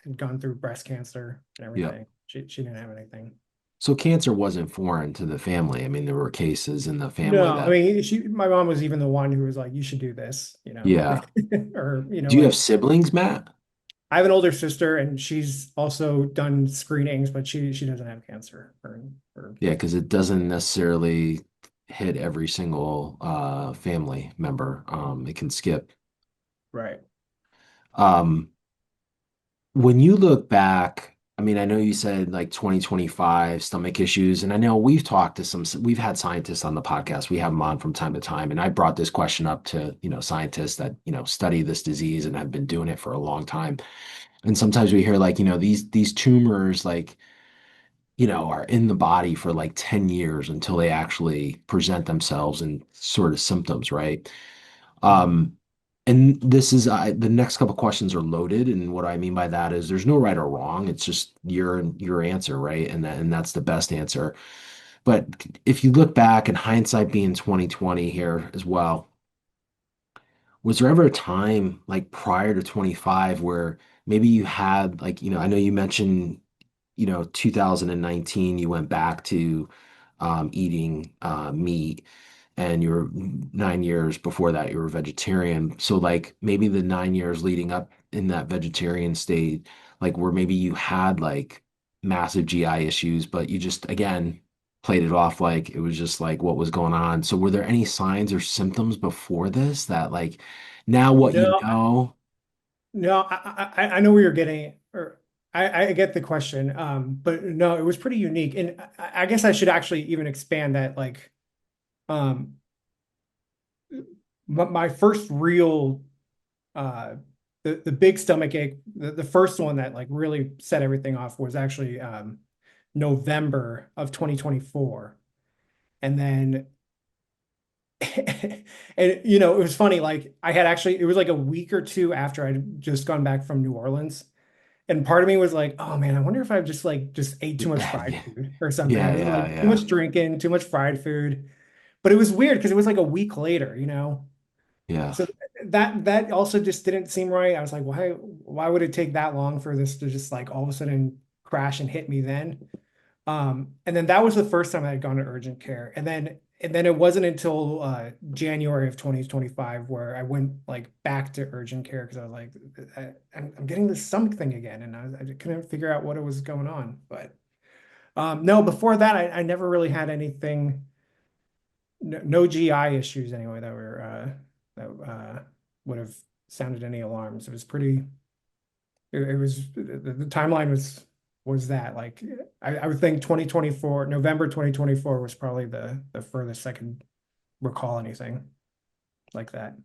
had gone through breast cancer and Yep. everything. She didn't have anything. So cancer wasn't foreign to the family. I mean, there were cases in the family No, I that, mean, my mom was even the one who was like, you should do this, yeah. or, Do you have like, siblings, Matt? I have an older sister and she's also done screenings, but she doesn't have cancer or Yeah, because it doesn't necessarily hit every single family member. It can skip. right. Um, when you look back, I mean, I know you said like 2025 stomach issues, and I know we've talked to we've had scientists on the podcast. We have them on from time to time, and I brought this question up to, scientists that, study this disease and have been doing it for a long time. And sometimes we hear like, these tumors like are in the body for like 10 years until they actually present themselves in sort of symptoms, right? Mhm. Um, and this is the next couple questions are loaded, and what I mean by that is there's no right or wrong. It's just your answer, right? And that's the best answer. But if you look back and hindsight being 2020 here as well, was there ever a time like prior to 25 where maybe you had like, I know you mentioned 2019, you went back to eating meat, and you were 9 years before that, you were vegetarian. So, like, maybe the 9 years leading up in that vegetarian state, like, where maybe you had like massive GI issues, but you just, again, played it off like it was just like what was going on. So were there any signs or symptoms before this that like now what you No, know? no, I know where you're getting, or I get the question. But no, it was pretty unique. And I guess I should actually even expand that, like, um, my first real, uh, the big stomach ache, the first one that like really set everything off was actually November of 2024. And then, and it was funny, like I had actually, it was like a week or two after I'd just gone back from New Orleans. And part of me was like, oh man, I wonder if I just ate too much Yeah, fried yeah, food or something. yeah, It was yeah, like too yeah, much drinking, too much fried food. But it was weird because it was like a week later, yeah. So that also just didn't seem right. I was like, why would it take that long for this to just like all of a sudden crash and hit me then? And then that was the first time I had gone to urgent care. And then it wasn't until January of 2025 where I went like back to urgent care because I was like, I'm getting this stomach thing again, and I couldn't figure out what it was going on. But no, before that, I never really had anything, no GI issues anyway that would have sounded any alarms. It was pretty. It was the timeline was that like I would think 2024 November 2024 was probably the furthest I could recall anything like that.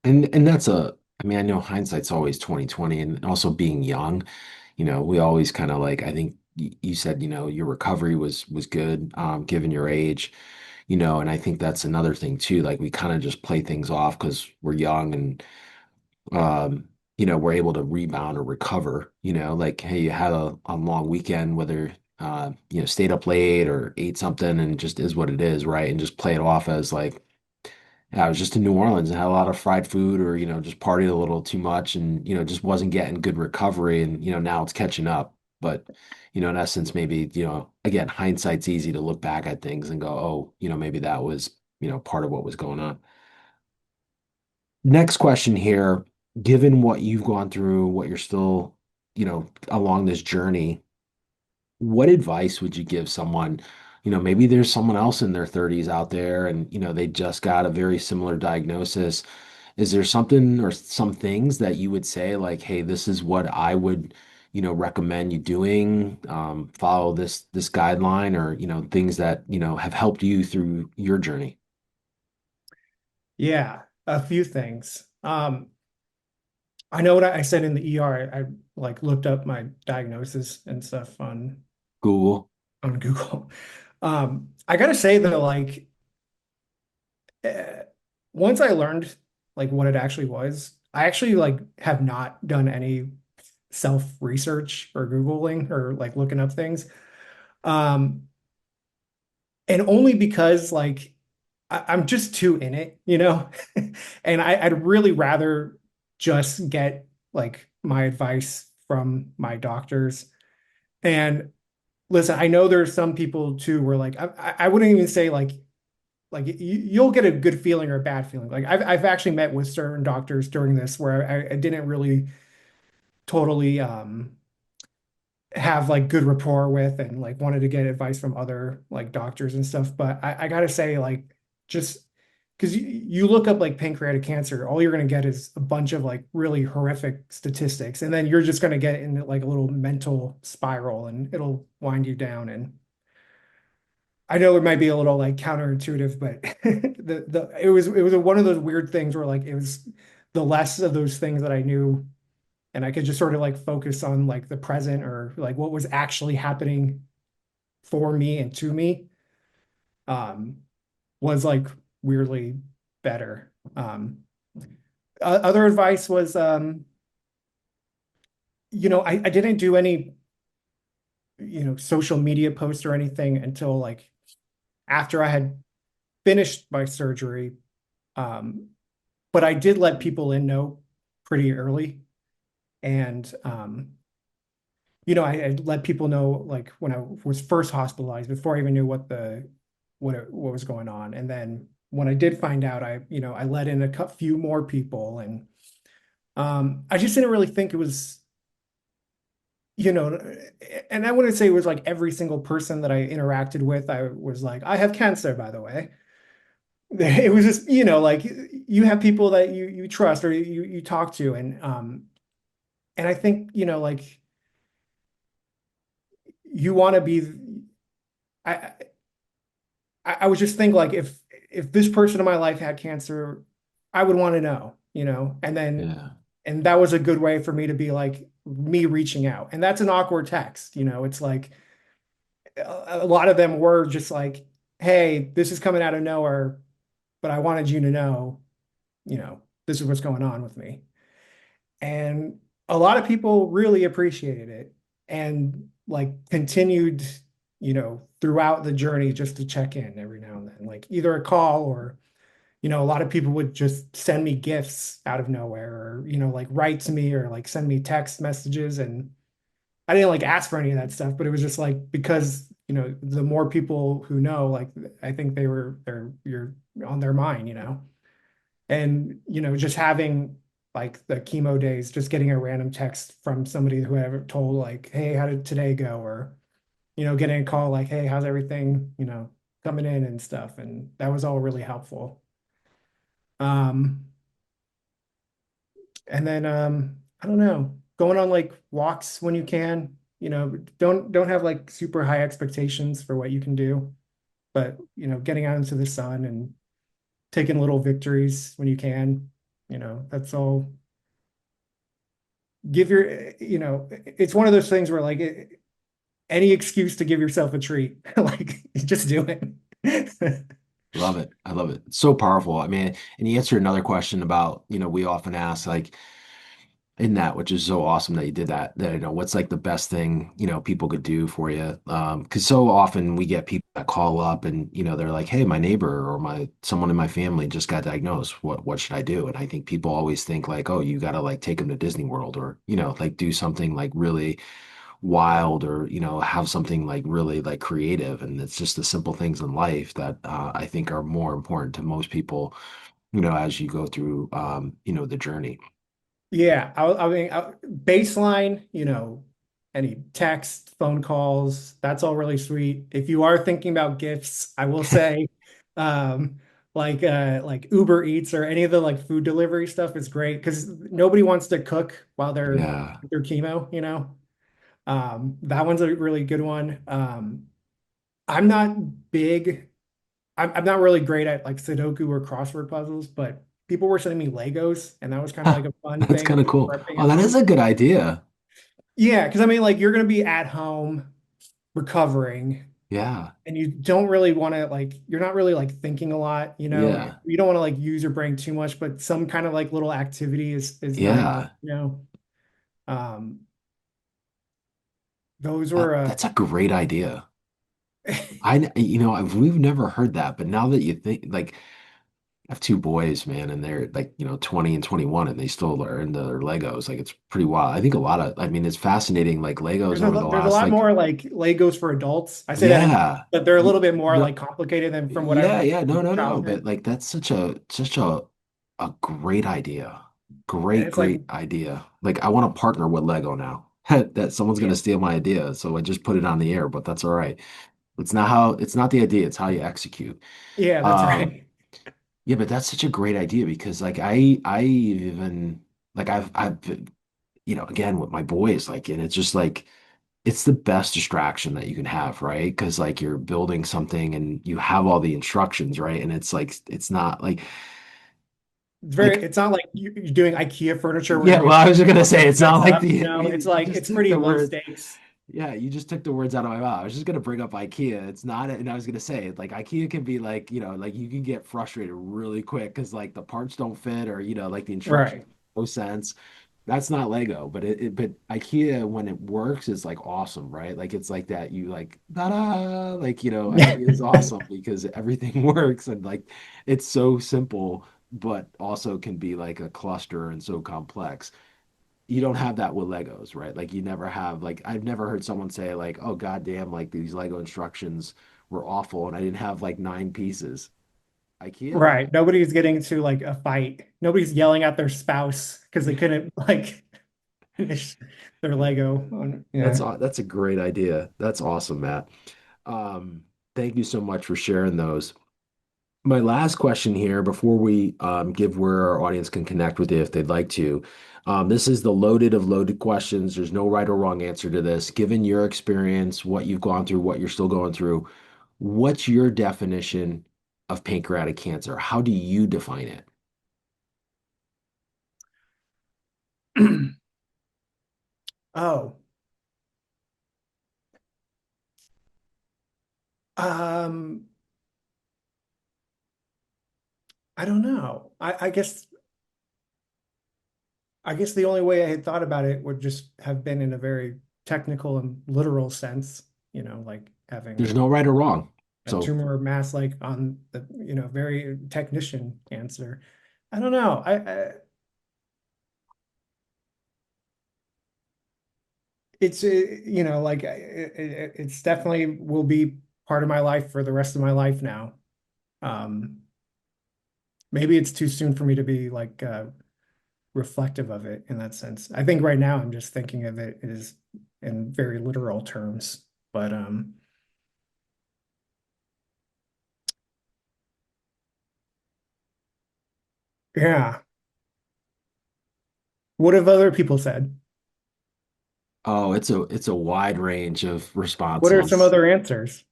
And that's I mean, I know hindsight's always 2020 and also being young, we always kind of like I think you said, your recovery was good given your age, and I think that's another thing too. Like we kind of just play things off because we're young and um, we're able to rebound or recover, like, hey, you had a long weekend, whether, stayed up late or ate something and it just is what it is, right? And just play it off as like, yeah, I was just in New Orleans and had a lot of fried food or, just partied a little too much and, just wasn't getting good recovery. And, now it's catching up. But, in essence, maybe, again, hindsight's easy to look back at things and go, oh, maybe that was, part of what was going on. Next question here, given what you've gone through, what you're still, along this journey, what advice would you give someone, maybe there's someone else in their 30s out there and, they just got a very similar diagnosis. Is there something or some things that you would say like, hey, this is what I would, recommend you doing, follow this guideline or, things that, have helped you through your journey? Yeah, a few things. I know what I said in the ER. I like looked up my diagnosis and stuff Google. on Google. I gotta say though, like eh, once I learned like what it actually was, I actually like have not done any self research or Googling or like looking up things. Um, and only because like I'm just too in it. And I'd really rather just get like my advice from my doctors. And listen, I know there's some people too where like I wouldn't even say like you'll get a good feeling or a bad feeling. Like I've actually met with certain doctors during this where I didn't really totally have like good rapport with and like wanted to get advice from other like doctors and stuff. But I gotta say, like, just because you look up like pancreatic cancer, all you're gonna get is a bunch of like really horrific statistics, and then you're just gonna get in like a little mental spiral and it'll wind you down. And I know it might be a little like counterintuitive, but it was one of those weird things where like it was the less of those things that I knew and I could just sort of like focus on like the present or like what was actually happening for me and to me um was like weirdly better. Other advice was I didn't do any social media posts or anything until like after I had finished my surgery. Um but I did let people in know pretty early and I let people know like when I was first hospitalized before I even knew what was going on. And then when I did find out, I let in a few more people, and I just didn't really think it was you know, and I wouldn't say it was like every single person that I interacted with, I was like, I have cancer, by the way. It was just, like you have people that you trust or you talk to, and I think, like you want to be. I I would just think like if this person in my life had cancer, I would want to know, Yeah. and that was a good way for me to be like me reaching out. And that's an awkward text, it's like a lot of them were just like, hey, this is coming out of nowhere, but I wanted you to know, this is what's going on with me. And a lot of people really appreciated it and like continued, throughout the journey just to check in every now and then, like either a call or, a lot of people would just send me gifts out of nowhere or, like write to me or like send me text messages. And I didn't like ask for any of that stuff, but it was just like because, the more people who know, like I think you're on their mind, and just having like the chemo days, just getting a random text from somebody who I ever told like, hey, how did today go? Or, getting a call like, hey, how's everything, coming in and stuff. And that was all really helpful. Um, and then I don't know, going on like walks when you can, don't have like super high expectations for what you can do, but getting out into the sun and taking little victories when you can, that's all. Give it's one of those things where like any excuse to give yourself a treat, like just do it. Love it. I love it. It's so powerful. I mean, and you answered another question about, we often ask like in that, which is so awesome that you did that, what's like the best thing, people could do for you. Because so often we get people that call up and, they're like, hey, my neighbor or someone in my family just got diagnosed. What should I do? And I think people always think like, oh, you got to like take them to Disney World or, like do something like really wild or have something like really like creative, and it's just the simple things in life that I think are more important to most people, as you go through the journey. Yeah, I mean, baseline, any text, phone calls, that's all really sweet. If you are thinking about gifts, I will say, um, like Uber Eats or any of the like food delivery stuff is great because nobody wants to cook while Yeah. they're chemo, That one's a really good one. I'm not big. I'm not really great at like Sudoku or crossword puzzles, but people were sending me Legos, and that was kind of Huh, like a fun that's thing kind of for cool. prepping Oh, at that is home. a good idea. Yeah, because I mean, like you're gonna be at home recovering, Yeah. and you don't really want to like you're not really like thinking a lot, Yeah. You don't want to like use your brain too much, but some kind of like little activity is nice, Yeah. Um, those That, were that's a great idea. We've never heard that, but now that you think, like, I have two boys, man, and they're like, 20 and 21, and they still are into their Legos. Like, it's pretty wild. I think I mean, it's fascinating. Like, Legos over the there's a last, lot like, more like Legos for adults. I say that in yeah, but they're a little bit more no, like complicated than from what I yeah, remember yeah, no, from no, no. But childhood. like, that's a great idea. And Great, it's like, great idea. Like, I want to partner with Lego now. That someone's yeah, gonna steal my idea, so I just put it on the air, but that's all right. It's not the idea, it's how you execute. yeah, that's Um, right. yeah, but that's such a great idea because like I even like I've again with my boys, like, and it's just like it's the best distraction that you can have, right? Because like you're building something and you have all the instructions, right? And it's like it's not like It's not like you're doing IKEA furniture where yeah, you're well, gonna I was just gonna all say this it's good not like stuff, It's you like just it's took pretty the low words. stakes. Yeah, you just took the words out of my mouth. I was just gonna bring up IKEA. It's not, and I was gonna say like IKEA can be like, like you can get frustrated really quick because like the parts don't fit or like the instructions Right. make no sense. That's not Lego, but but IKEA when it works is like awesome, right? Like it's like that you like da-da, like IKEA is awesome because everything works and like it's so simple, but also can be like a cluster and so complex. You don't have that with Legos, right? Like you never have like I've never heard someone say like, "Oh goddamn, like these Lego instructions were awful and I didn't have like nine pieces." IKEA does. Right. Nobody's getting to like a fight. Nobody's yelling at their spouse because they couldn't like finish their Lego on, yeah. That's a great idea. That's awesome, Matt. Um, Thank you so much for sharing those. My last question here before we give where our audience can connect with you if they'd like to. This is the loaded of loaded questions. There's no right or wrong answer to this. Given your experience, what you've gone through, what you're still going through, what's your definition of pancreatic cancer? How do you define it? Oh, um, I don't know. I guess the only way I had thought about it would just have been in a very technical and literal sense, like There's having no right or wrong. a So tumor mass like on the, very technician answer. I don't know. It's like it's definitely will be part of my life for the rest of my life now. Um, Maybe it's too soon for me to be like reflective of it in that sense. I think right now I'm just thinking of it as in very literal terms. But yeah. What have other people said? oh, it's a wide range of What are some responses. other answers?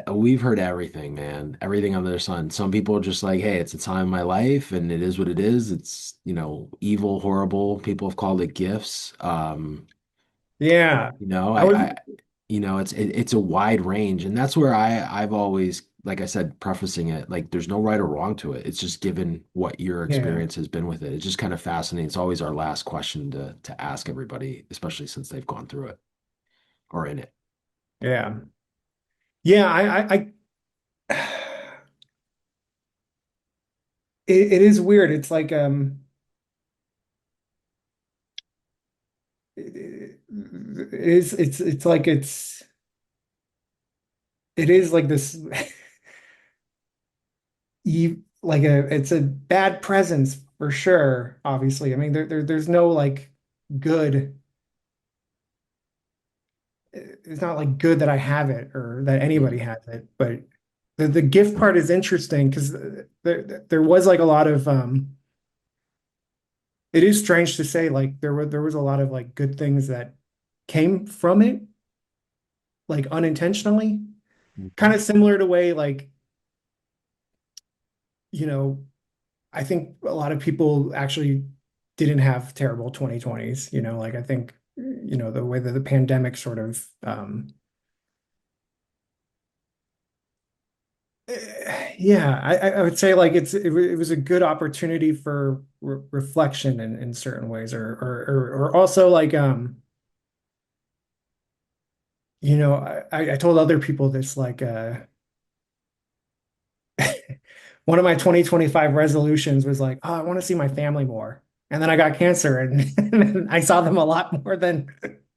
We've heard everything, man. Everything under the sun. Some people are just like, hey, it's a time in my life and it is what it is. It's, evil, horrible. People have called it gifts. Yeah. You know, I was it's a wide range. And that's where I've always, like I said, prefacing it, like there's no right or wrong to it. It's just given what your yeah. experience has been with it. It's just kind of fascinating. It's always our last question to ask everybody, especially since they've gone through it or in it. Yeah. Yeah, I it is weird. It's like it is it's like it is like this like it's a bad presence for sure, obviously. I mean there's no like good it's not like good that I have it or that anybody Mhm. has it, but the gift part is interesting because there was like a lot of it is strange to say like there was a lot of like good things that came from it, like unintentionally, kind Mhm. of similar to way like, you know, I think a lot of people actually didn't have terrible 2020s, like I think, the way that the pandemic sort of yeah, I would say like it was a good opportunity for reflection in certain ways or also like I told other people this like one of my 2025 resolutions was like, oh, I want to see my family more. And then I got cancer and I saw them a lot more than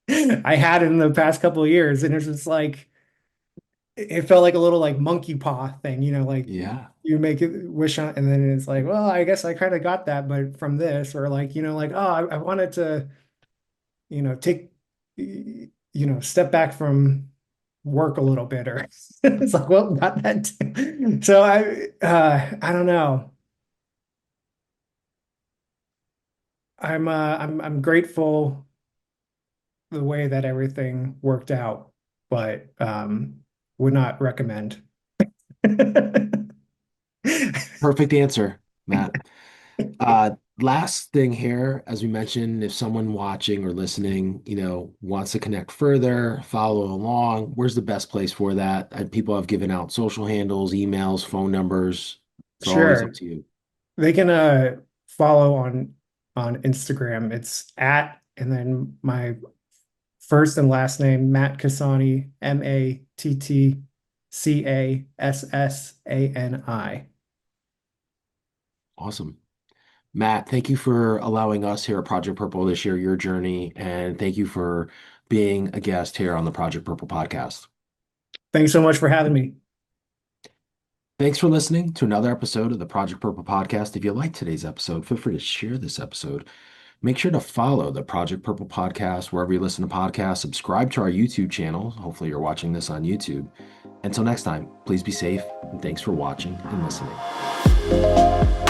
I had in the past couple of years. And it's just like it felt like a little like monkey paw thing, like Yeah. you make it wish on, and then it's like, well, I guess I kind of got that, but from this, or like, like, oh, I wanted to, take, step back from work a little bit, or it's like, well, got that too. So I don't know. I'm grateful the way that everything worked out, but would not recommend. Perfect answer, Matt. Last thing here, as we mentioned, if someone watching or listening, wants to connect further, follow along, where's the best place for that? People have given out social handles, emails, phone numbers. It's always up Sure. to you. They can follow on Instagram. It's at and then my first and last name, Matt Cassani, Mattcassani. Awesome. Matt, thank you for allowing us here at Project Purple to share your journey, and thank you for being a guest here on the Project Purple podcast. Thanks so much for having me. Thanks for listening to another episode of the Project Purple podcast. If you liked today's episode, feel free to share this episode Make sure to follow the Project Purple podcast wherever you listen to podcasts. Subscribe to our YouTube channel. Hopefully, you're watching this on YouTube. Until next time, please be safe, and thanks for watching and listening.